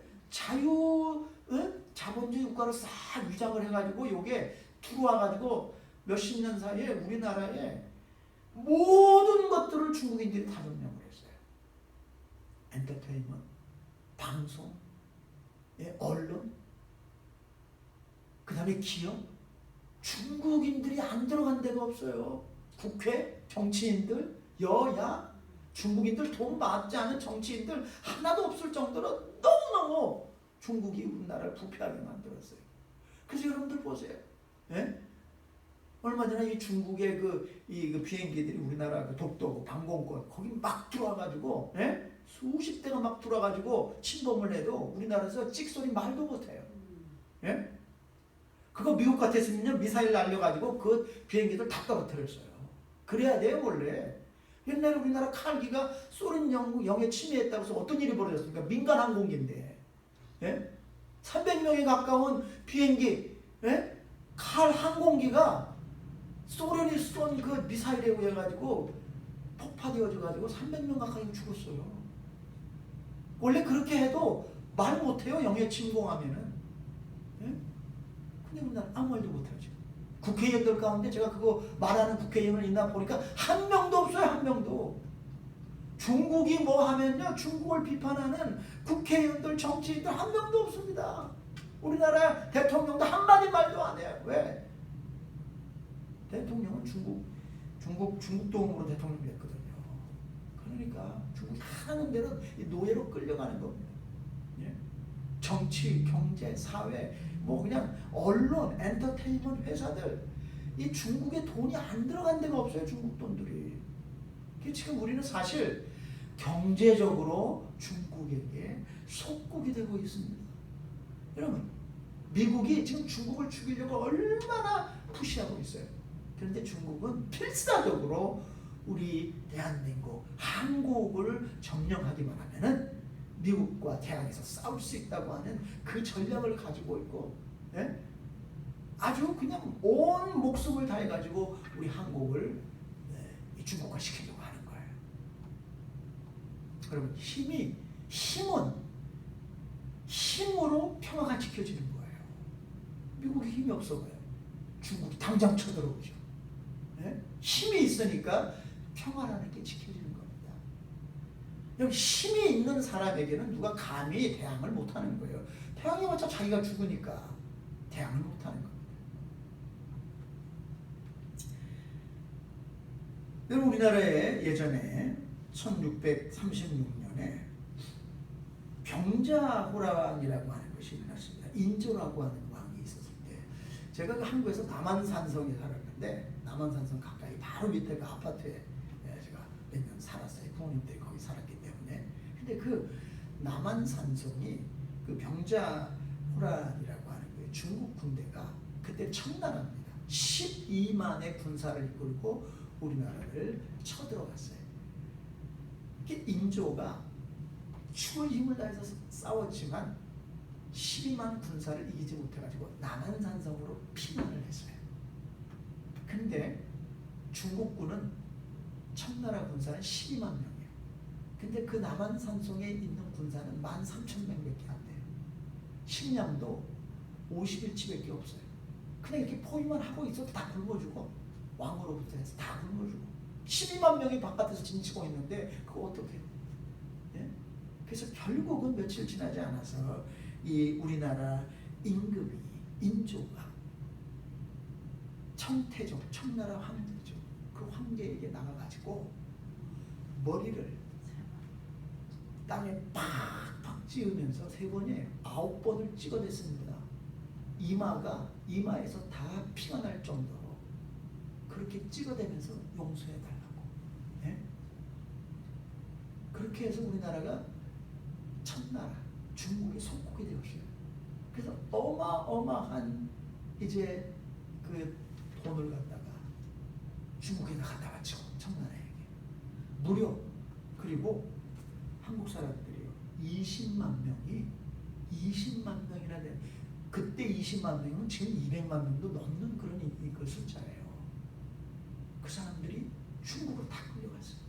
자본주의 국가로 싹 위장을 해가지고 요게 들어와가지고 몇십 년 사이에 우리나라에 모든 것들을 중국인들이 다 점령을 했어요. 엔터테인먼트, 방송, 언론, 그 다음에 기업, 중국인들이 안 들어간 데가 없어요. 국회, 정치인들, 여야, 중국인들 돈 받지 않은 정치인들 하나도 없을 정도로 너무너무 중국이 우리나라를 부패하게 만들었어요. 그래서 여러분들 보세요. 예? 얼마 전에 이 중국의 그 비행기들이 우리나라 그 독도 방공권 거기 막 들어와가지고 수십 대가 막 들어와가지고 침범을 해도 우리나라에서 찍소리 말도 못해요. 예? 그거 미국 같았으면요 미사일 날려가지고 그 비행기들 다 떨어뜨렸어요. 그래야 돼요 원래. 옛날에 우리나라 칼기가 소련 영해 침해했다고 해서 어떤 일이 벌어졌습니까? 민간 항공기인데 300명에 가까운 비행기 칼 항공기가 소련이 쏜 그 미사일에 의해 가지고 폭파되어져 가지고 300명 가까이 죽었어요. 원래 그렇게 해도 말 못해요. 영해 침공하면은. 근데 우리나라 아무 말도 못하죠. 국회의원들 가운데 제가 그거 말하는 국회의원을 있나 보니까 한 명도 없어요. 한 명도. 중국이 뭐 하면요 중국을 비판하는 국회의원들 정치인들 한 명도 없습니다. 우리나라 대통령도 한마디 말도 안 해요. 왜? 대통령은 중국 도움으로 대통령이 됐거든요. 그러니까 중국이 하는 대로 노예로 끌려가는 겁니다. 정치, 경제, 사회, 뭐 그냥 언론, 엔터테인먼트 회사들 이 중국에 돈이 안 들어간 데가 없어요. 중국 돈들이. 지금 우리는 사실 경제적으로 중국에게 속국이 되고 있습니다. 여러분 미국이 지금 중국을 죽이려고 얼마나 푸시하고 있어요. 그런데 중국은 필사적으로 우리 대한민국, 한국을 점령하기만 하면은 미국과 대항해서 싸울 수 있다고 하는 그 전략을 가지고 있고, 아주 그냥 온 목숨을 다해가지고 우리 한국을 중국화 시키려고 하는 거예요. 여러분 힘으로 평화가 지켜지는 거예요. 미국이 힘이 없어 보여요. 중국이 당장 쳐들어오죠. 힘이 있으니까 평화라는 게 지켜지는 겁니다. 여기 힘이 있는 사람에게는 누가 감히 대항을 못하는 거예요. 대항해봤자 자기가 죽으니까 대항을 못하는 겁니다. 여러분 우리나라에 예전에 1636년에 병자호란이라고 하는 것이 일어났습니다. 인조라고 하는 왕이 있었을 때 제가 그 한국에서 남한산성에 살았는데 남한산성 가까이 바로 밑에 그 아파트에 제가 몇 년 살았어요. 부모님들이 거기 살았기 때문에. 근데 그 남한산성이 그 병자호란이라고 하는 그 중국 군대가 그때 청나라입니다. 12만의 군사를 이끌고 우리나라를 쳐들어갔어요. 인조가 죽을 힘을 다해서 싸웠지만 12만 군사를 이기지 못해가지고 남한산성으로 피난을 했어요. 근데 중국군은 청나라 군사는 12만 명이에요. 근데 그 남한산성에 있는 군사는 13,000명밖에 안 돼요. 식량도 50일치밖에 없어요. 그냥 이렇게 포위만 하고 있어도 다 굶어 죽어. 왕으로부터 해서 다 굶어 죽어. 12만 명이 바깥에서 진치고 있는데 그거 어떻게? 예? 그래서 결국은 며칠 지나지 않아서 이 우리나라 임금이 인조가 청태종, 청나라 황제죠. 그 황제에게 나가가지고 머리를 땅에 팍팍 찍으면서 3번이에요. 9번을 찍어댔습니다. 이마에서 다 피가 날 정도로 그렇게 찍어대면서 용서해달라고. 네? 그렇게 해서 우리나라가 청나라, 중국의 속국이 되었어요. 그래서 어마어마한 이제 그 돈을 갖다가 중국에다 갖다 바치고 청나라에게 무료. 그리고 한국 사람들이 20만 명이나 돼. 그때 20만 명은 지금 200만 명도 넘는 그런 그 숫자예요. 그 사람들이 중국으로 다 끌려갔어요.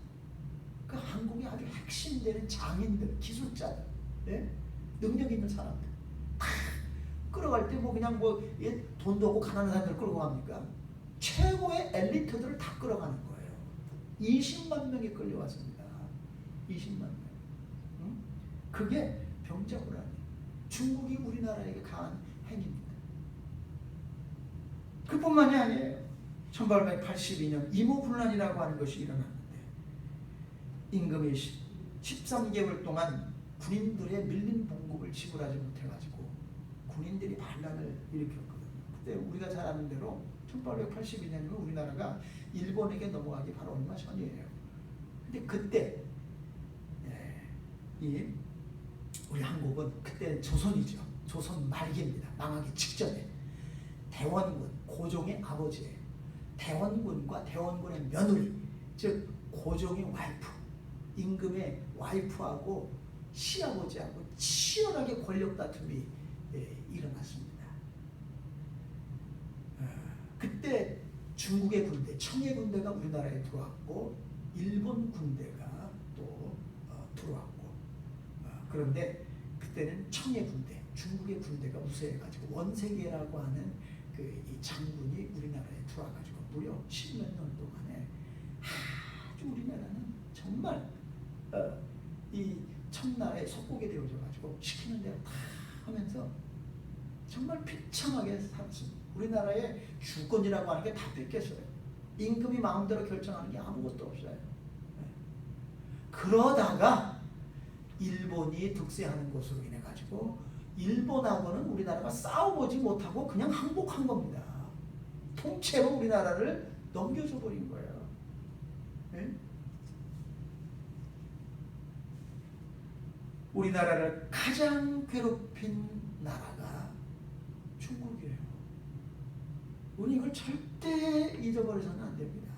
그 한국의 아주 핵심되는 장인들, 기술자들, 네? 능력 있는 사람들 다 끌어갈 때 뭐 그냥 돈도 없고 가난한 사람들 끌고 갑니까? 최고의 엘리트들을 다 끌어가는 거예요. 20만 명이 끌려왔습니다. 20만 명. 응? 그게 병자호란이에요. 중국이 우리나라에게 가한 행위입니다. 그뿐만이 아니에요. 1882년 임오군란이라고 하는 것이 일어났는데 임금이 13개월 동안 군인들의 밀린 봉급을 지불하지 못해가지고 군인들이 반란을 일으켰거든요. 그때 우리가 잘 아는 대로 1882년이면 우리나라가 일본에게 넘어가기 바로 얼마 전이에요. 근데 그때 우리 한국은 그때 조선이죠. 조선 말기입니다. 망하기 직전에 대원군, 고종의 아버지예요. 대원군과 대원군의 며느리, 즉 고종의 와이프, 임금의 와이프하고 시아버지하고 치열하게 권력 다툼이 일어났습니다. 그때 중국의 군대, 청해 군대가 우리나라에 들어왔고 일본 군대가 또 들어왔고 그런데 그때는 청해 군대, 중국의 군대가 우세해가지고 원세계라고 하는 이 장군이 우리나라에 들어와가지고 무려 10몇 년 동안에 아주 우리나라는 정말 이 청나라의 속국이 되어져가지고 시키는 대로 다 하면서 정말 비참하게 살았습니다. 우리나라의 주권이라고 하는 게 다 뺏겼어요. 임금이 마음대로 결정하는 게 아무것도 없어요. 그러다가 일본이 득세하는 것으로 인해 가지고 일본하고는 우리나라가 싸워보지 못하고 그냥 항복한 겁니다. 통째로 우리나라를 넘겨줘 버린 거예요. 네? 우리나라를 가장 괴롭힌 나라가 중국이에요. 우리 이걸 절대 잊어버려서는 안 됩니다.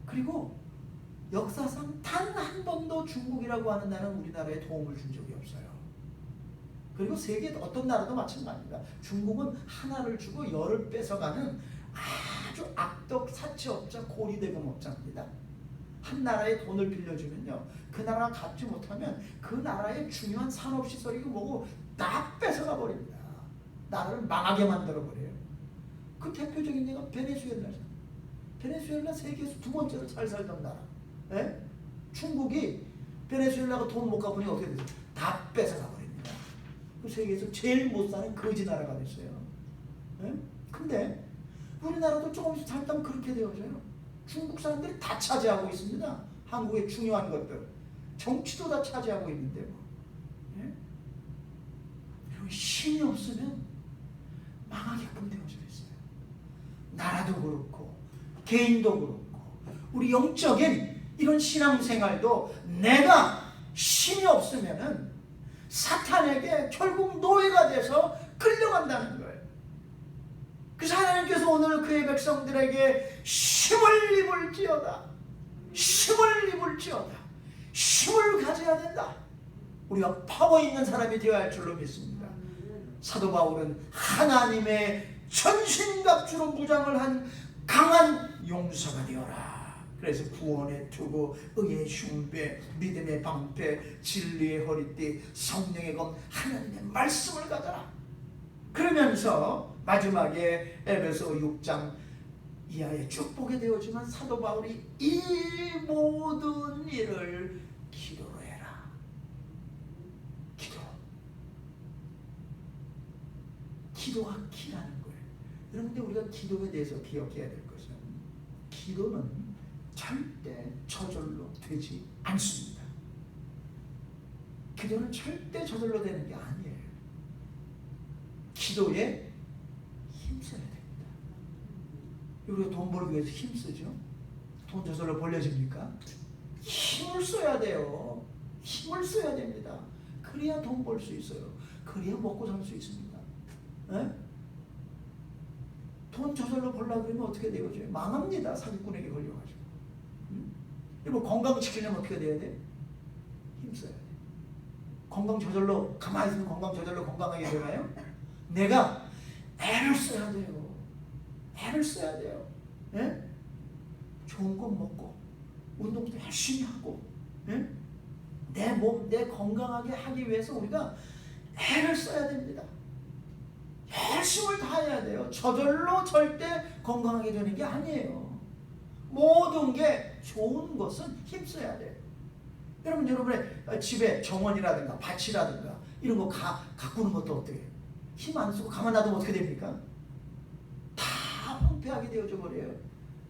그리고 역사상 단 한 번도 중국이라고 하는 나라는 우리나라에 도움을 준 적이 없어요. 그리고 세계 어떤 나라도 마찬가지입니다. 중국은 하나를 주고 열을 뺏어가는 아주 악덕 사채업자, 고리대금업자입니다. 한 나라에 돈을 빌려주면요, 그 나라가 갚지 못하면 그 나라의 중요한 산업시설이고 뭐고 다 뺏어가 버립니다. 나라를 망하게 만들어 버려요. 그 대표적인 데가 베네수엘라죠. 베네수엘라 세계에서 2번째로 잘 살던 나라. 예? 중국이 베네수엘라가 돈 못 갚으니 어떻게 되죠? 다 뺏어가 버립니다. 그 세계에서 제일 못 사는 거지 나라가 됐어요. 예? 근데 우리나라도 조금씩 살다 그렇게 되어져요. 중국 사람들이 다 차지하고 있습니다. 한국의 중요한 것들. 정치도 다 차지하고 있는데 뭐. 예? 그리고 힘이 없으면 망하게끔 되어져 있어요. 나라도 그렇고 개인도 그렇고 우리 영적인 이런 신앙생활도 내가 힘이 없으면은 사탄에게 결국 노예가 돼서 끌려간다는 거예요. 그래서 하나님께서 오늘 그의 백성들에게 힘을 입을지어다. 힘을 입을지어다. 힘을 가져야 된다. 우리가 파워 있는 사람이 되어야 할 줄로 믿습니다. 사도 바울은 하나님의 전신갑주로 무장을 한 강한 용사가 되어라. 그래서 구원의 투구, 의의 흉배, 믿음의 방패, 진리의 허리띠, 성령의 검, 하나님의 말씀을 가져라. 그러면서 마지막에 에베소 6장 이하에 쭉 보게 되었지만 사도 바울이 이 모든 일을 기도로 해라. 기도가 키라는 거예요. 여러분들 우리가 기도에 대해서 기억해야 될 것은 기도는 절대 저절로 되지 않습니다. 기도는 절대 저절로 되는 게 아니에요. 기도에 힘써야 됩니다. 우리가 돈 벌기 위해서 힘쓰죠. 돈 저절로 벌려집니까? 힘을 써야 돼요. 힘을 써야 됩니다. 그래야 돈 벌 수 있어요. 그래야 먹고 살 수 있습니다. 에? 돈 저절로 벌려고 그러면 어떻게 되어져요? 망합니다. 사기꾼에게 걸려가지고. 뭐 건강 지키려면 어떻게 돼야 돼? 힘써야 돼. 건강 저절로 가만히 있으면 건강 저절로 건강하게 되나요? 내가 애를 써야 돼요. 애를 써야 돼요. 예? 좋은 거 먹고 운동도 열심히 하고 예? 내 몸, 내 건강하게 하기 위해서 우리가 애를 써야 됩니다. 열심을 다해야 돼요. 저절로 절대 건강하게 되는 게 아니에요. 모든 게 좋은 것은 힘써야 돼요. 여러분의 집에 정원이라든가 밭이라든가 이런 거 가꾸는 것도 어떻게 해요? 힘 안 쓰고 가만 놔두면 어떻게 됩니까? 다 황폐하게 되어져 버려요.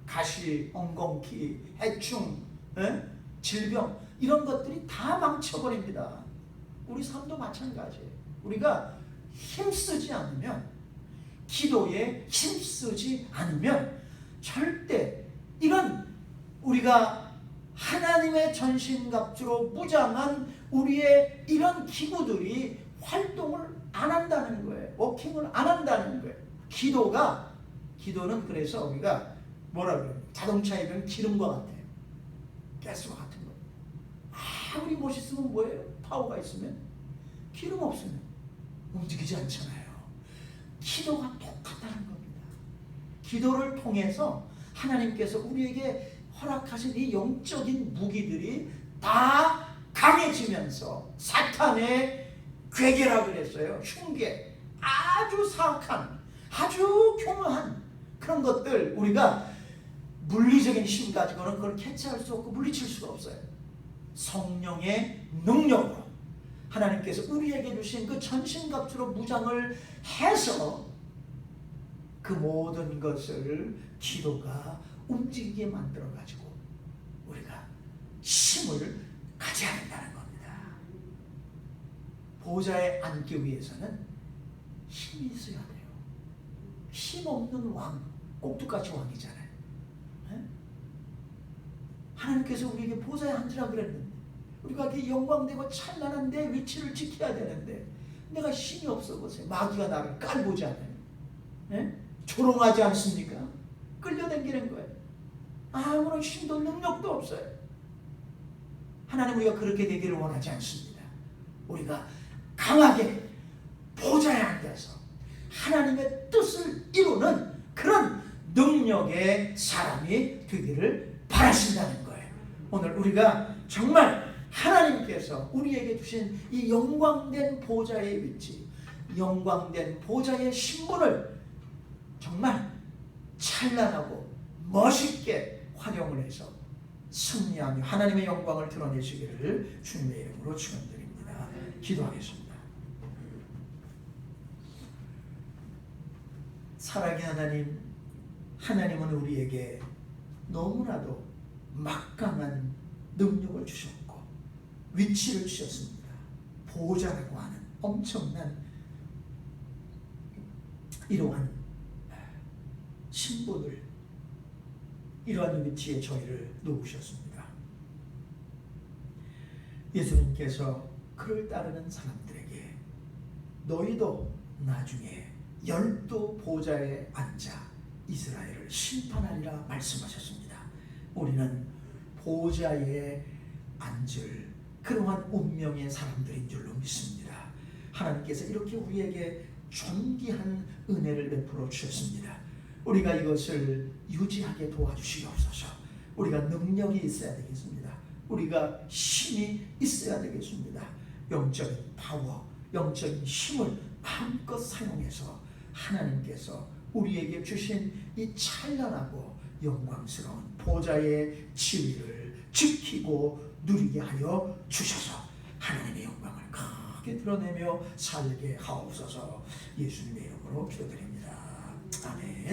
가시, 엉겅퀴, 해충, 질병 이런 것들이 다 망쳐버립니다. 우리 삶도 마찬가지예요. 우리가 힘쓰지 않으면, 기도에 힘쓰지 않으면 절대 이런 우리가 하나님의 전신갑주로 무장한 우리의 이런 기구들이 활동을 안 한다는 거예요. 워킹을 안 한다는 거예요. 기도는 그래서 우리가 뭐라 그래요? 자동차에 보면 기름과 같아요. 가스와 같은 거. 아무리 멋있으면 뭐예요? 파워가 있으면 기름 없으면 움직이지 않잖아요. 기도가 똑같다는 겁니다. 기도를 통해서 하나님께서 우리에게 허락하신 이 영적인 무기들이 다 강해지면서 사탄의 괴계라 그랬어요. 흉계, 아주 사악한, 아주 교묘한 그런 것들 우리가 물리적인 힘 가지고는 그걸 캐치할 수 없고 물리칠 수가 없어요. 성령의 능력으로 하나님께서 우리에게 주신 그 전신갑주로 무장을 해서 그 모든 것을 기도가 움직이게 만들어가지고 우리가 힘을 가져야 된다는 겁니다. 보좌에 앉기 위해서는 힘이 있어야 돼요. 힘 없는 왕, 꼭두까지 왕이잖아요. 하나님께서 우리에게 보좌에 앉으라 그랬는데 우리가 이렇게 영광되고 찬란한 내 위치를 지켜야 되는데 내가 힘이 없어 보세요. 마귀가 나를 깔보지 않아요. 조롱하지 않습니까? 끌려다니는 거예요. 아무런 힘도 능력도 없어요. 하나님 우리가 그렇게 되기를 원하지 않습니다. 우리가 강하게 보좌에 앉아서 하나님의 뜻을 이루는 그런 능력의 사람이 되기를 바라신다는 거예요. 오늘 우리가 정말 하나님께서 우리에게 주신 이 영광된 보좌의 위치, 영광된 보좌의 신분을 정말 찬란하고 멋있게 활용을 해서 승리하며 하나님의 영광을 드러내시기를 주님의 이름으로 축원드립니다. 기도하겠습니다. 사랑의 하나님, 하나님은 우리에게 너무나도 막강한 능력을 주셨고 위치를 주셨습니다. 보호자라고 하는 엄청난 이러한 신분을, 이러한 위치에 저희를 놓으셨습니다. 예수님께서 그를 따르는 사람들에게 너희도 나중에 12 보좌에 앉아 이스라엘을 심판하리라 말씀하셨습니다. 우리는 보좌에 앉을 그러한 운명의 사람들인 줄로 믿습니다. 하나님께서 이렇게 우리에게 존귀한 은혜를 베풀어 주셨습니다. 우리가 이것을 유지하게 도와주시옵소서. 우리가 능력이 있어야 되겠습니다. 우리가 힘이 있어야 되겠습니다. 영적인 파워, 영적인 힘을 마음껏 사용해서 하나님께서 우리에게 주신 이 찬란하고 영광스러운 보좌의 지위를 지키고 누리게 하여 주셔서 하나님의 영광을 크게 드러내며 살게 하옵소서. 예수님의 이름으로 기도드립니다. 아멘.